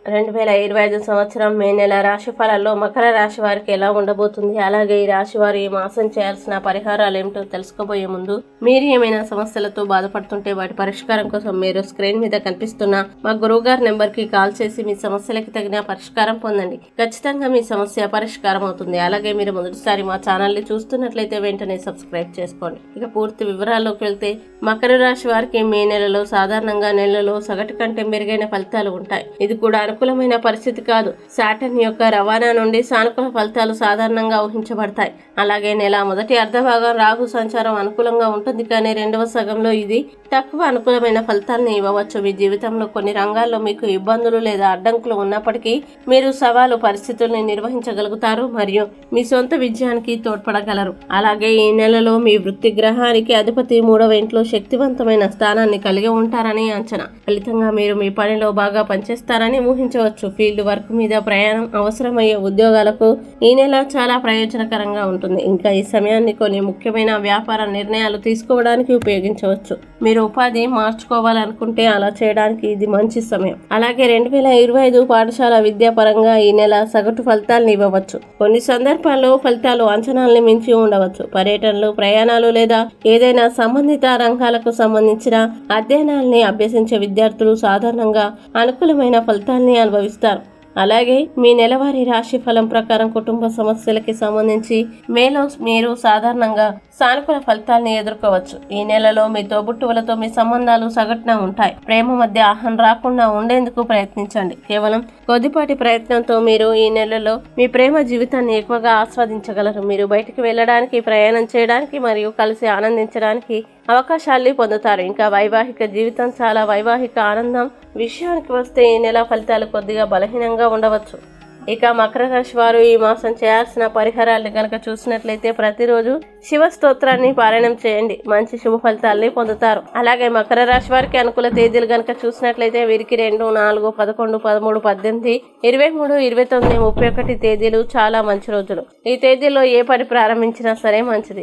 2025 సంవత్సరం మే నెల రాశి ఫలాల్లో మకర రాశి వారికి ఎలా ఉండబోతుంది, అలాగే ఈ రాశి వారు ఈ మాసం చేయాల్సిన పరిహారాలు ఏమిటో తెలుసుకోబోయే ముందు మీరు ఏమైనా సమస్యలతో బాధపడుతుంటే వాటి పరిష్కారం కోసం మీరు స్క్రీన్ మీద కనిపిస్తున్న మా గురువుగారి నెంబర్ కి కాల్ చేసి మీ సమస్యలకి తగిన పరిష్కారం పొందండి. ఖచ్చితంగా మీ సమస్య పరిష్కారం అవుతుంది. అలాగే మీరు మొదటిసారి మా ఛానల్ ని చూస్తున్నట్లయితే వెంటనే సబ్స్క్రైబ్ చేసుకోండి. ఇక పూర్తి వివరాల్లోకి వెళ్తే మకర రాశి వారికి మే నెలలో సాధారణంగా నెలలో సగటు కంటే మెరుగైన ఫలితాలు ఉంటాయి. ఇది కూడా అనుకూలమైన పరిస్థితి కాదు. సాటర్న్ యొక్క రవాణా నుండి సానుకూల ఫలితాలు సాధారణంగా ఊహించబడతాయి. అలాగే నెల మొదటి అర్ధభాగం రాహు సంచారం అనుకూలంగా ఉంటుంది, కానీ రెండవ సగంలో ఇది తక్కువ అనుకూలమైన ఫలితాలను ఇవ్వవచ్చు. మీ జీవితంలో కొన్ని రంగాల్లో మీకు ఇబ్బందులు లేదా అడ్డంకులు ఉన్నప్పటికీ మీరు సవాలు పరిస్థితుల్ని నిర్వహించగలుగుతారు మరియు మీ సొంత విజయానికి తోడ్పడగలరు. అలాగే ఈ నెలలో మీ వృత్తి గ్రహానికి అధిపతి 3వ ఇంట్లో శక్తివంతమైన స్థానాన్ని కలిగి ఉంటారని అంచనా. ఫలితంగా మీరు మీ పనిలో బాగా పనిచేస్తారని ఊహించవచ్చు. ఫీల్డ్ వర్క్ మీద ప్రయాణం అవసరమయ్యే ఉద్యోగాలకు ఈ నెల చాలా ప్రయోజనకరంగా ఉంటుంది. ఇంకా ఈ సమయాన్ని కొన్ని ముఖ్యమైన వ్యాపార నిర్ణయాలు తీసుకోవడానికి ఉపయోగించవచ్చు. మీరు ఉపాధి మార్చుకోవాలనుకుంటే అలా చేయడానికి ఇది మంచి సమయం. అలాగే 2025 పాఠశాల విద్యాపరంగా ఈ నెల సగటు ఫలితాలను ఇవ్వవచ్చు. కొన్ని సందర్భాల్లో ఫలితాలు అంచనాల్ని మించి ఉండవచ్చు. పర్యటనలు, ప్రయాణాలు లేదా ఏదైనా సంబంధిత రంగాలకు సంబంధించిన అధ్యయనాల్ని అభ్యసించే విద్యార్థులు సాధారణంగా అనుకూలమైన ఫలితాల్ని అనుభవిస్తారు. అలాగే మీ నెలవారీ రాశి ఫలం ప్రకారం కుటుంబ సమస్యలకి సంబంధించి మేలో మీరు సాధారణంగా సానుకూల ఫలితాలను ఎదుర్కోవచ్చు. ఈ నెలలో మీ తోబుట్టువులతో మీ సంబంధాలు సగటున ఉంటాయి. ప్రేమ మధ్య ఆహ్వానం రాకుండా ఉండేందుకు ప్రయత్నించండి. కేవలం కొద్దిపాటి ప్రయత్నంతో మీరు ఈ నెలలో మీ ప్రేమ జీవితాన్ని ఎక్కువగా ఆస్వాదించగలరు. మీరు బయటికి వెళ్ళడానికి, ప్రయాణం చేయడానికి మరియు కలిసి ఆనందించడానికి అవకాశాన్ని పొందుతారు. ఇంకా వైవాహిక జీవితం చాలా వైవాహిక ఆనందం విషయానికి వస్తే ఈ నెల ఫలితాలు కొద్దిగా బలహీనంగా ఉండవచ్చు. ఇక మకర రాశి వారు ఈ మాసం చేయాల్సిన పరిహారాన్ని కనుక చూసినట్లయితే ప్రతిరోజు శివ స్తోత్రాన్ని పారాయణం చేయండి. మంచి శుభ ఫలితాలని పొందుతారు. అలాగే మకర రాశి వారికి అనుకూల తేదీలు కనుక చూసినట్లయితే వీరికి 2, 4, 11, 13, 18, 23, 29, 31 తేదీలు చాలా మంచి రోజులు. ఈ తేదీల్లో ఏ పని ప్రారంభించినా సరే మంచిది.